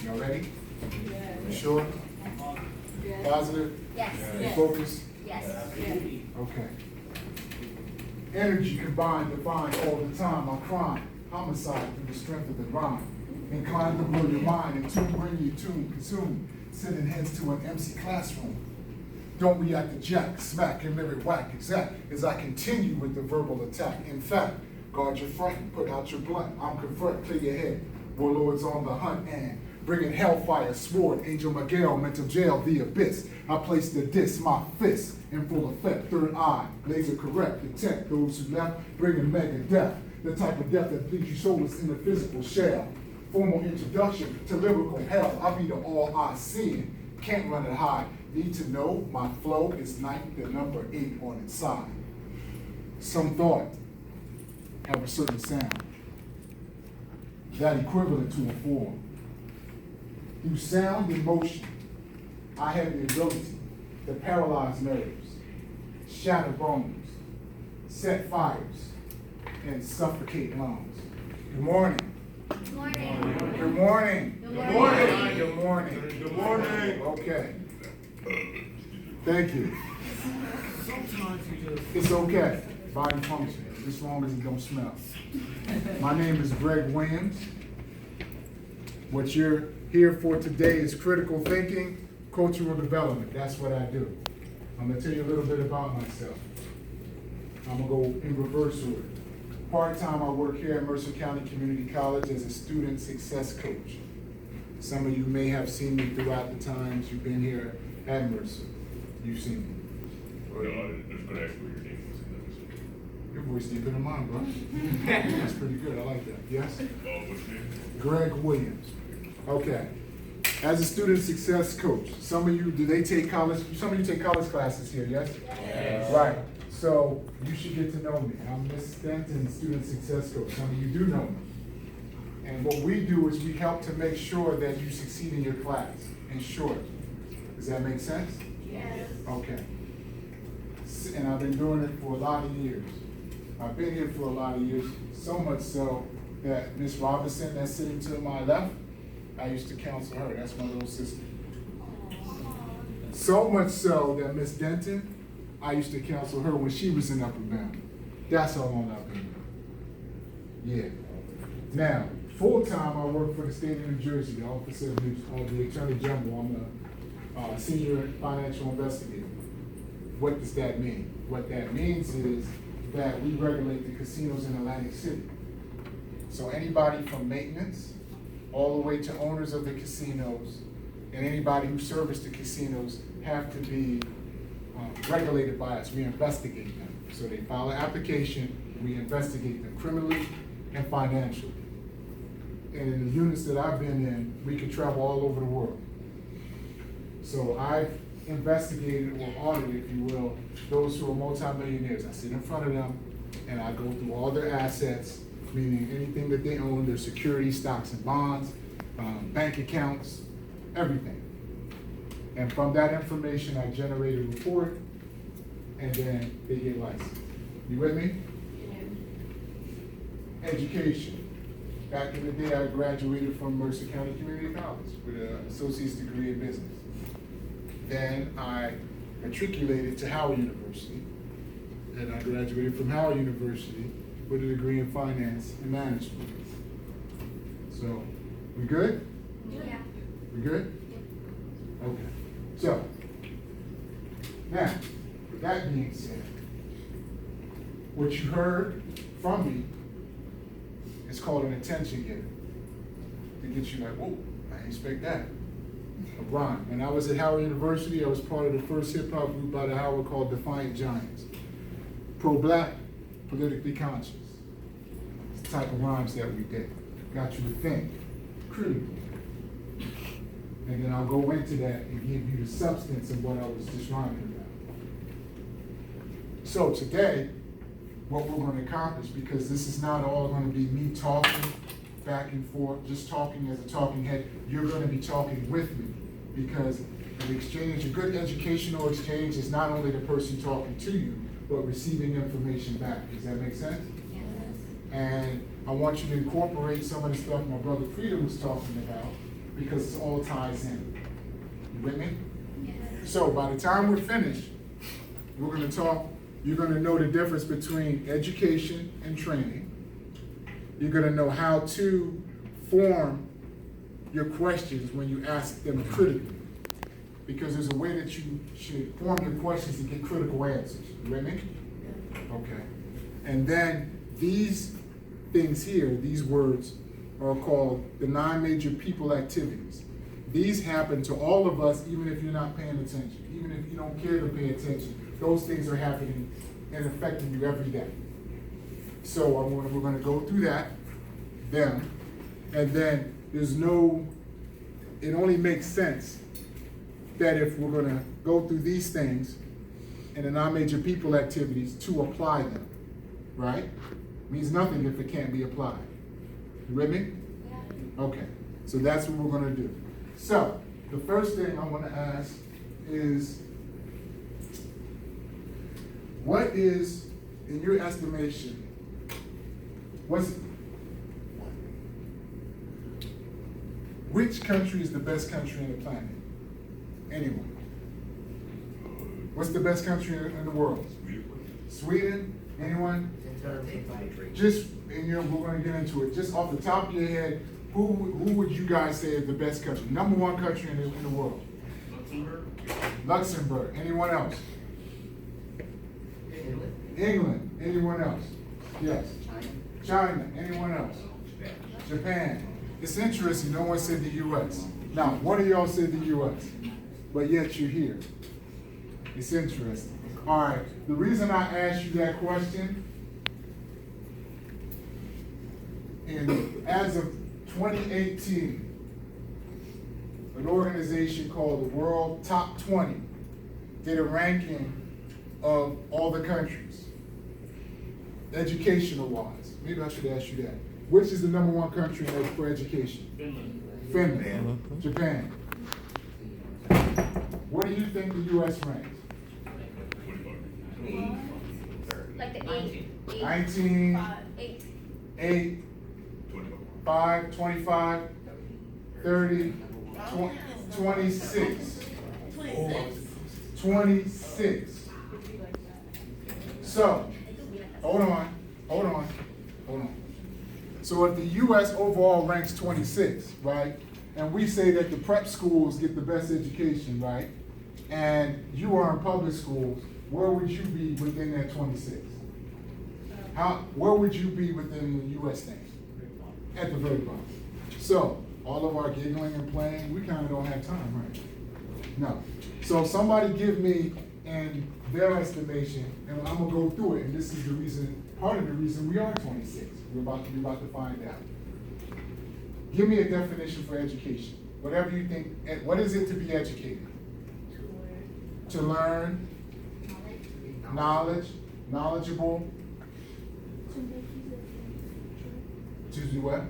Y'all ready? Yes. You sure? Yes. Positive? Yes. Yes. Focus? Yes. Okay. Energy combined, defined all the time. I crime, homicide through the strength of the rhyme. Inclined to blow your mind and tune, bring you tune, consume, sending heads to an MC classroom. Don't react to jack, smack, and lyric whack exact as I continue with the verbal attack. In fact, guard your front, put out your blunt. I'm confront, clear your head. Warlords on the hunt and bringing hellfire, sword, Angel Miguel, mental jail, the abyss. I place the diss, my fist, in full effect, third eye, laser correct, detect those who left, bringing mega death. The type of death that leaves you soulless in the physical shell. Formal introduction to lyrical hell. I be the all I see, can't run it high. Need to know my flow is ninth, the number 8 on its side. Some thought have a certain sound, that equivalent to a form. Through sound and motion, I have the ability to paralyze nerves, shatter bones, set fires, and suffocate lungs. Good morning. Good morning. Good morning. Good morning. Good morning. Good morning. Okay. Thank you. Sometimes you just. It's okay. Body function, as long as it don't smell. My name is Greg Williams. What you're here for today is critical thinking, cultural development. That's what I do. I'm gonna tell you a little bit about myself. I'm gonna go in reverse order. Part-time, I work here at Mercer County Community College as a student success coach. Some of you may have seen me throughout the times you've been here at Mercer. You've seen me. No, I was gonna ask what your name was. Your voice deeper than mine, bro. That's pretty good. I like that. Yes? What's your name? Greg Williams. Okay. As a student success coach, some of you, do they take college? Some of you take college classes here, yes? Yes. Right. So you should get to know me. I'm Miss Stanton, student success coach. Some of you do know me. And what we do is we help to make sure that you succeed in your class. In short, does that make sense? Yes. Okay. And I've been doing it for a lot of years. I've been here for a lot of years, so much so that Miss Robinson that's sitting to my left, I used to counsel her. That's my little sister. So much so that Miss Denton, I used to counsel her when she was in Upper Bound. That's how long I've been here. Yeah. Now, full-time, I work for the state of New Jersey, the Office of the Attorney General. I'm a senior financial investigator. What does that mean? What that means is that we regulate the casinos in Atlantic City. So anybody from maintenance all the way to owners of the casinos and anybody who service the casinos have to be regulated by us. We investigate them. So they file an application, we investigate them criminally and financially. And in the units that I've been in, we can travel all over the world. So I've investigated or audited, if you will, those who are multimillionaires. I sit in front of them and I go through all their assets, meaning anything that they own, their securities, stocks and bonds, bank accounts, everything. And from that information, I generate a report and then they get licensed. You with me? Education. Back in the day, I graduated from Mercer County Community College with an associate's degree in business. Then I matriculated to Howard University, and I graduated from Howard University with a degree in finance and management. So, we good? Yeah. We good? Okay. So, now, with that being said, what you heard from me is called an attention getter. To get you like, whoa, I didn't expect that. A rhyme. When I was at Howard University, I was part of the first hip hop group out of Howard called Defiant Giants. Pro-black, politically conscious. It's the type of rhymes that we did. Got you to think critically. And then I'll go into that and give you the substance of what I was just rhyming about. So today, what we're going to accomplish, because this is not all going to be me talking back and forth, just talking as a talking head, you're going to be talking with me, because an exchange, a good educational exchange is not only the person talking to you, but receiving information back. Does that make sense? Yes. And I want you to incorporate some of the stuff my brother Frida was talking about because it all ties in. You with me? Yes. So by the time we're finished, we're gonna talk, you're gonna know the difference between education and training. You're gonna know how to form your questions when you ask them critically. Because there's a way that you should form your questions to get critical answers. You with me? Okay. And then these things here, these words, are called the 9 major people activities. These happen to all of us, even if you're not paying attention, even if you don't care to pay attention. Those things are happening and affecting you every day. So we're going to go through them, and then it only makes sense that if we're going to go through these things and the 9 major people activities to apply them, right? Means nothing if it can't be applied. You with me? Yeah. Okay, so that's what we're gonna do. So, the first thing I wanna ask is, what is, in your estimation, which country is the best country on the planet? Anyone? What's the best country in the world? Sweden? Anyone? Just, we're gonna get into it. Just off the top of your head, who would you guys say is the best country? Number 1 country in the world? Luxembourg. Anyone else? England. Anyone else? Yes. China. Anyone else? Japan. It's interesting, no one said the US. Now, one of y'all said the US, but yet you're here. It's interesting. All right, the reason I asked you that question, as of 2018, an organization called the World Top 20 did a ranking of all the countries, educational wise. Maybe I should ask you that. Which is the number 1 country for education? Finland. Japan. Where do you think the US ranks? Like the 8. 19, 8. 8, 5, 25, 30, 26. 26. So, hold on. So if the US overall ranks 26, right? And we say that the prep schools get the best education, right? And you are in public schools, where would you be within that 26? Where would you be within the US thing? At the very bottom. So, all of our giggling and playing, we kind of don't have time, right? No. So somebody give me, in their estimation, and I'm gonna go through it, and this is the reason, part of the reason we are 26. We're about to find out. Give me a definition for education. Whatever you think, what is it to be educated? To learn, knowledgeable, to do what?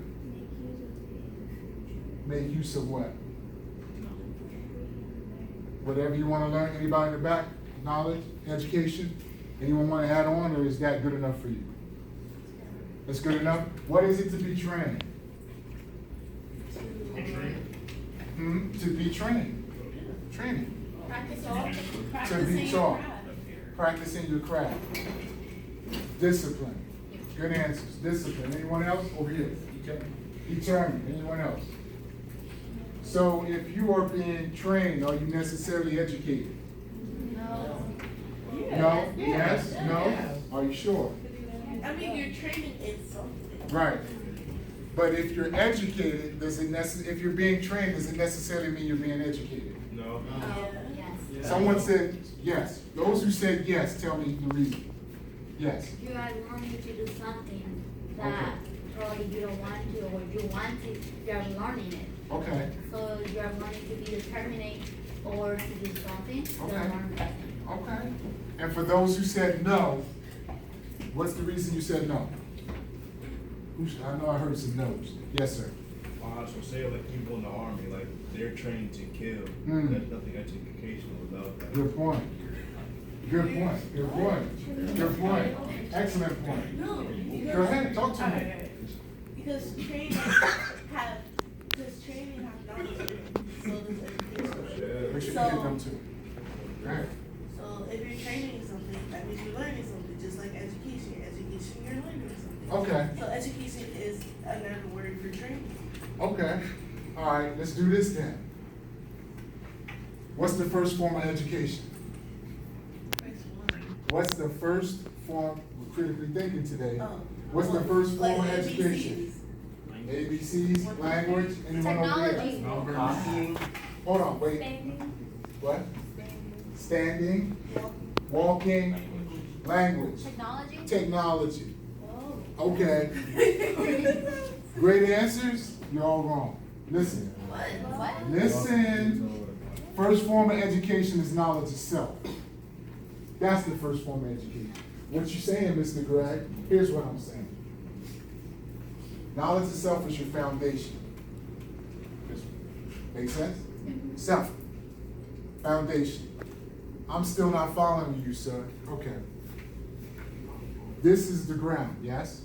Make use of what? Whatever you want to learn. Anybody in the back? Knowledge, education? Anyone want to add on, or is that good enough for you? That's good enough? What is it to be trained? To be trained. Training. To be taught. Practicing your craft. Discipline. Good answers. Discipline. Anyone else? Over here. Determined. Anyone else? So if you are being trained, are you necessarily educated? No. No? Yes? No? Are you sure? I mean, your training is something. Right. But if you're educated, if you're being trained, does it necessarily mean you're being educated? No. Yes. Someone said yes. Those who said yes, tell me the reason. Yes. You are learning to do something that probably you don't want to, or you want to, you are learning it. Okay. So you are learning to be determined or to do something, to Okay. learn something. Okay. And for those who said no, what's the reason you said no? I know I heard some no's. Yes, sir. So say like people in the army, like they're trained to kill. There's nothing educational about that. Good point. Good point. Good point. Good point. Excellent point. No. Go ahead, talk to me. Because training has nothing to Make sure you hit them too. Right. So if you're training in something, that means you're learning something, just like education. Education, you're learning something. Okay. So education is another word for training. Okay. All right, let's do this then. What's the first form of education? What's the first form, we're critically thinking today. Oh. What's the first form of Like education? ABCs, language, anyone over there? Technology. Copying. Hold on, wait. Standing. What? Standing, walking, language, Technology. technology. Oh. Okay. Great answers? You're all wrong. Listen. What? Listen. First form of education is knowledge of self. That's the first form of education. What you saying, Mr. Greg? Here's what I'm saying. Knowledge of self is your foundation. Make sense? Self. Foundation. I'm still not following you, sir. Okay. This is the ground, yes?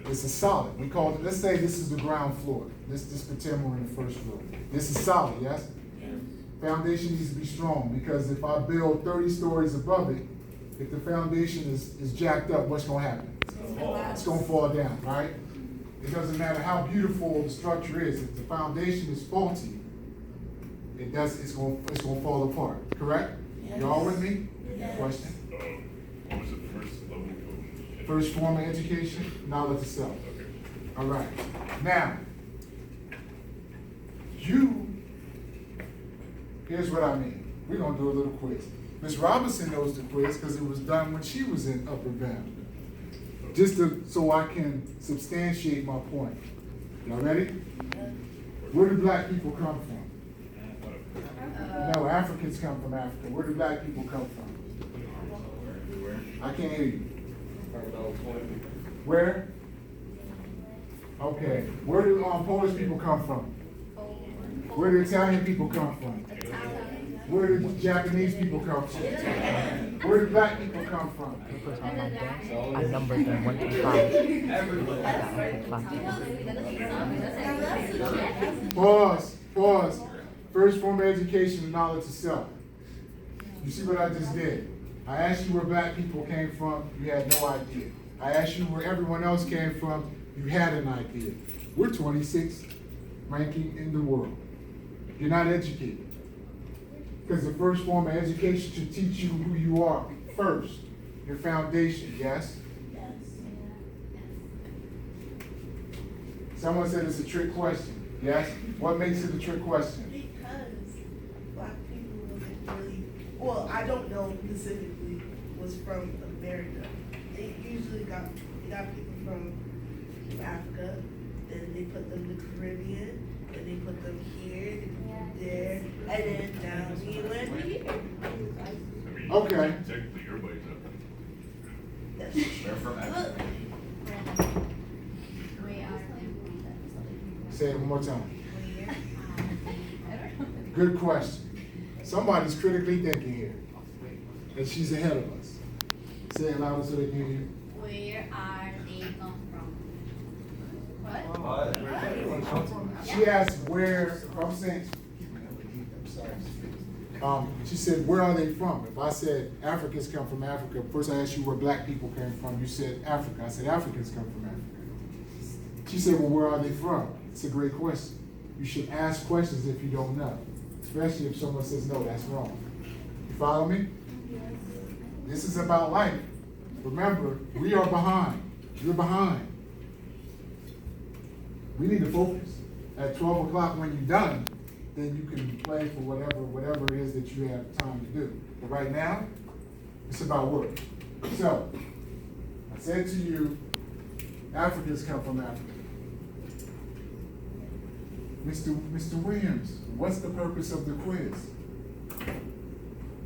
This is solid. We call it, let's say this is the ground floor. Let's just pretend we're in the first floor. This is solid, yes? Foundation needs to be strong, because if I build 30 stories above it, if the foundation is jacked up, what's gonna happen? It's gonna fall down, right? It doesn't matter how beautiful the structure is, if the foundation is faulty, it's gonna fall apart, correct? You all with me? Question? What was the first level coach? First form of education, knowledge of self. Okay. All right. Now, here's what I mean. We're gonna do a little quiz. Miss Robinson knows the quiz because it was done when she was in Upper Bound. So I can substantiate my point. Y'all ready? Where do black people come from? No, Africans come from Africa. Where do black people come from? I can't hear you. Where? Okay. Where do Polish people come from? Where do Italian people come from? Where do Japanese people come from? Where do black people come from? I numbered them 1 to 5. Pause. First form of education, knowledge of self. You see what I just did? I asked you where black people came from, you had no idea. I asked you where everyone else came from, you had an idea. We're 26th ranking in the world. You're not educated. Because the first form of education should teach you who you are first. Your foundation, yes? Yes. Someone said it's a trick question, yes? What makes it a trick question? Because black people wasn't really, well, I don't know specifically was from America. They usually got people from Africa, then they put them in the Caribbean, then they put them here, they put them there, and then now we land here. I mean, Okay. technically, everybody's up. That's They're from Africa. We are. Say it one more time. Good question. Somebody's critically thinking here. And she's ahead of us. Say it louder so they can hear you. Where are they come from? What? What? She asked where, I'm saying, I'm sorry. She said, where are they from? If I said Africans come from Africa, first I asked you where black people came from. You said Africa. I said Africans come from Africa. She said, well, where are they from? It's a great question. You should ask questions if you don't know, especially if someone says, no, that's wrong. You follow me? This is about life. Remember, we are behind. You're behind. We need to focus. At 12 o'clock when you're done, then you can play for whatever it is that you have time to do. But right now, it's about work. So, I said to you, Africans come from Africa. Mr. Williams, what's the purpose of the quiz?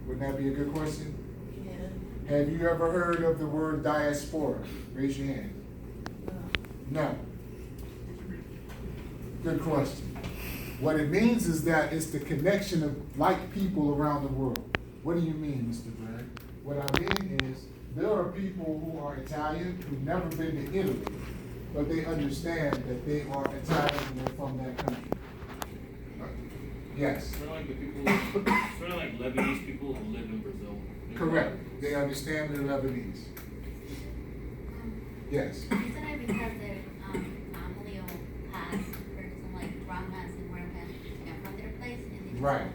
Wouldn't that be a good question? Yeah. Have you ever heard of the word diaspora? Raise your hand. No. Good question. What it means is that it's the connection of like people around the world. What do you mean, Mr. Bragg? What I mean is there are people who are Italian who've never been to Italy, but they understand that they are Italian and they're from that country. Yes, Sort of like the people, sort of like Lebanese people who live in Brazil. correct. They understand they're Lebanese. Yes. Isn't it because their family or past or some like grandmas and grandpas from their place and they just Right.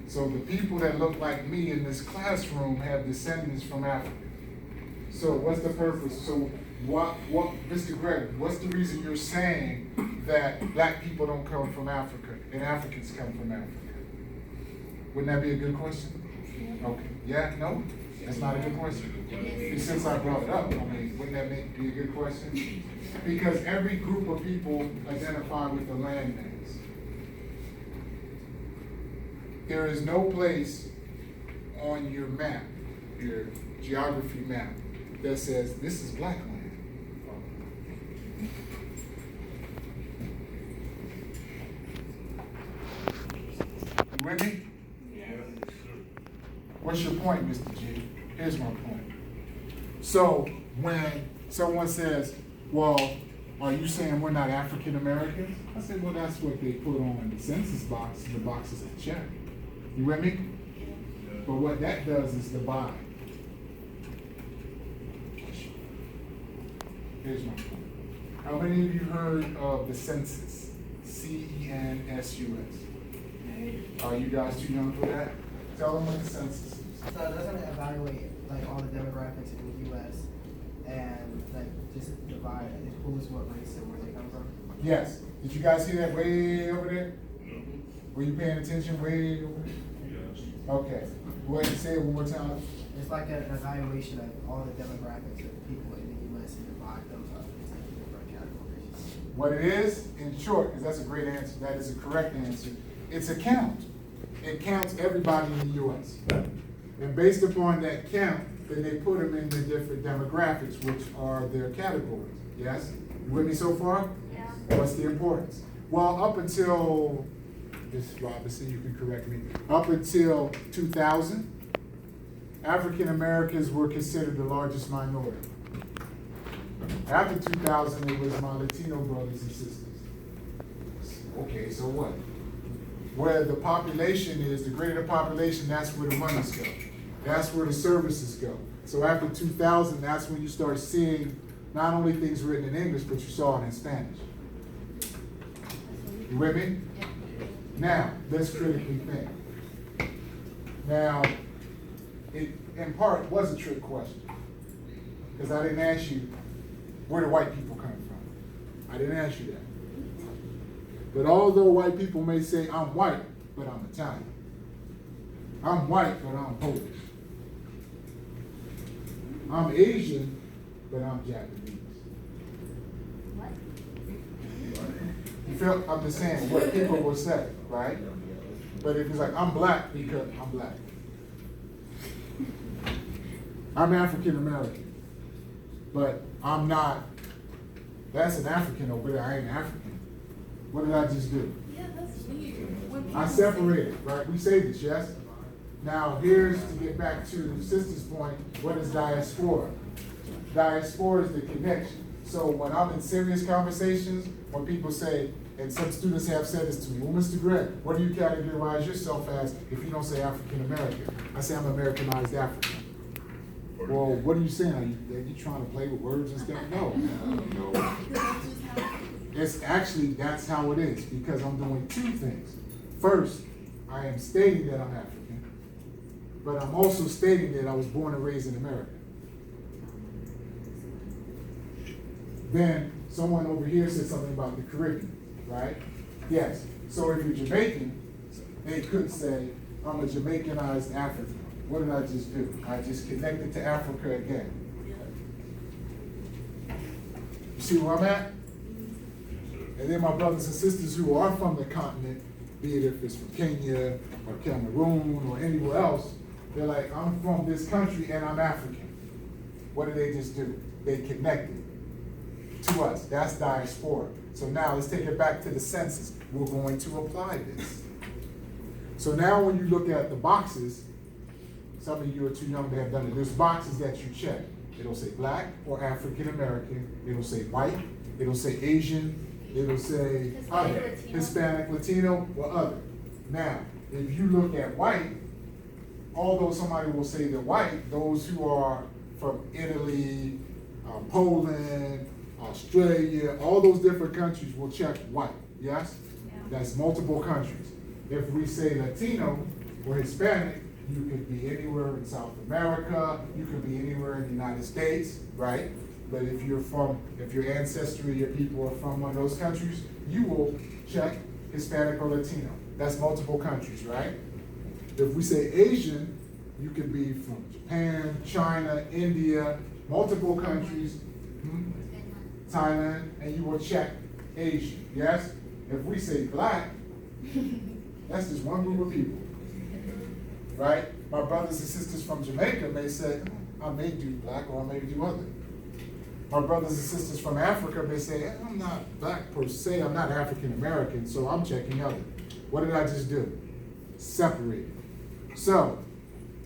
So the people that look like me in this classroom have descendants from Africa. So what's the purpose? So what, Mr. Greg, what's the reason you're saying that black people don't come from Africa and Africans come from Africa? Wouldn't that be a good question? Okay, yeah, no? That's not a good question. Since I brought it up, I mean, wouldn't that be a good question? Because every group of people identify with the landmass. There is no place on your map, your geography map, that says this is black land. You with me? What's your point, Mr. G? Here's my point. So when someone says, well, are you saying we're not African Americans? I say, well, that's what they put on the census box, the boxes that check. You with me? But what that does is divide. Here's my point. How many of you heard of the census? CENSUS. Are you guys too young for that? Tell them what the census is. So doesn't it evaluate like all the demographics in the US and like just divide who's what race and where they come from? Yes. Did you guys hear that way over there? Were you paying attention way over there? Yes. Okay. Go ahead and say it one more time. It's like an evaluation of all the demographics of the people in the US and divide those up into different categories. What it is, in short, because that's a great answer, that is a correct answer, it's a count. It counts everybody in the US. And based upon that count, then they put them in the different demographics, which are their categories. Yes? You with me so far? Yeah. What's the importance? Well, up until, Ms. Robinson, you can correct me, up until 2000, African Americans were considered the largest minority. After 2000, it was my Latino brothers and sisters. Okay, so what? Where the population is, the greater the population, that's where the monies go. That's where the services go. So after 2000, that's when you start seeing not only things written in English, but you saw it in Spanish. You with me? Now, let's critically think. Now, it in part was a trick question. Because I didn't ask you, where do white people come from? I didn't ask you that. But although white people may say, I'm white, but I'm Italian. I'm white, but I'm Polish. I'm Asian, but I'm Japanese. What? You feel, I'm just saying what people will say, right? But if it's like, I'm black because I'm black. I'm African American, but I'm not, that's an African over there, I ain't African. What did I just do? Yeah, that's weird. I separated, right? We say this, yes? Now, here's to get back to the sister's point, what is diaspora? Diaspora is the connection. So when I'm in serious conversations, when people say, and some students have said this to me, well, Mr. Gregg, what do you categorize yourself as if you don't say African American? I say I'm Americanized African. Well, what are you saying? Are you trying to play with words and stuff? No. It's actually, that's how it is, because I'm doing two things. First, I am stating that I'm African, but I'm also stating that I was born and raised in America. Then someone over here said something about the Caribbean, right? Yes. So if you're Jamaican, they could say, I'm a Jamaicanized African. What did I just do? I just connected to Africa again. You see where I'm at? And then my brothers and sisters who are from the continent, be it if it's from Kenya or Cameroon or anywhere else, they're like, I'm from this country and I'm African. What did they just do? They connected to us. That's diaspora. So now let's take it back to the census. We're going to apply this. So now when you look at the boxes, some of you are too young to have done it. There's boxes that you check. It'll say black or African American. It'll say white. It'll say Asian. It'll say other, Hispanic, Latino, or other. Now, if you look at white, although somebody will say they're white, those who are from Italy, Poland, Australia, all those different countries will check white, yes? That's multiple countries. If we say Latino or Hispanic, you could be anywhere in South America, you could be anywhere in the United States, right? But if your ancestry, your people are from one of those countries, you will check Hispanic or Latino. That's multiple countries, right? If we say Asian, you could be from Japan, China, India, multiple countries, Thailand, and you will check Asian, yes? If we say black, that's just one group of people, right? My brothers and sisters from Jamaica may say, I may do black or I may do other. My brothers and sisters from Africa may say, I'm not black per se, I'm not African American, so I'm checking other. What did I just do? Separate. So,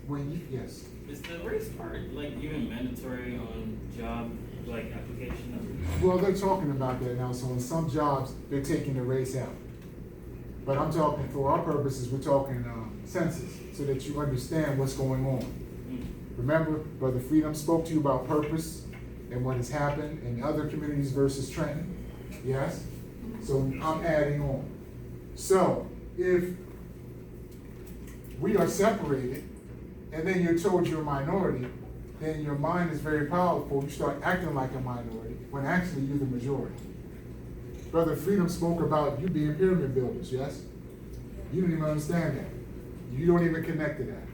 when you, yes? Is the race part like even mandatory on job like application? Well, they're talking about that now, so in some jobs, they're taking the race out. But I'm talking, for our purposes, we're talking census, so that you understand what's going on. Remember, Brother Freedom spoke to you about purpose and what has happened in other communities versus Trenton, yes? So I'm adding on. So, if we are separated, and then you're told you're a minority, then your mind is very powerful. You start acting like a minority, when actually you're the majority. Brother Freedom spoke about you being pyramid builders, yes? You don't even understand that. You don't even connect to that.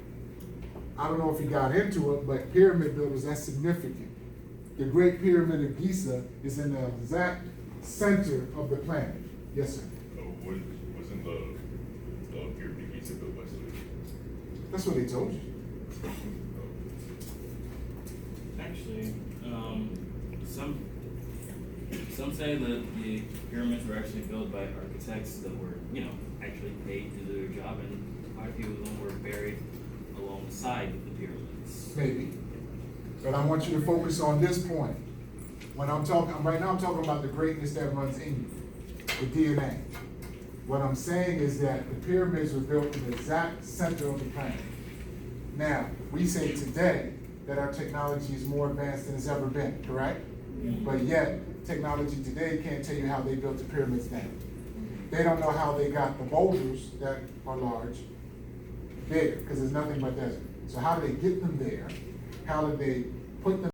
I don't know if you got into it, but pyramid builders, that's significant. The Great Pyramid of Giza is in the exact center of the planet. Yes, sir. Wasn't the pyramid of Giza built by slaves? That's what they told you. Actually, some say that the pyramids were actually built by architects that were, actually paid to do their job, and quite a few of them were buried alongside the pyramids. Maybe. But I want you to focus on this point. When I'm talking, right now I'm talking about the greatness that runs in you, the DNA. What I'm saying is that the pyramids were built in the exact center of the planet. Now, we say today that our technology is more advanced than it's ever been, correct? But yet, technology today can't tell you how they built the pyramids then. They don't know how they got the boulders that are large bigger, because there's nothing but desert. So how did they get them there? How did they put them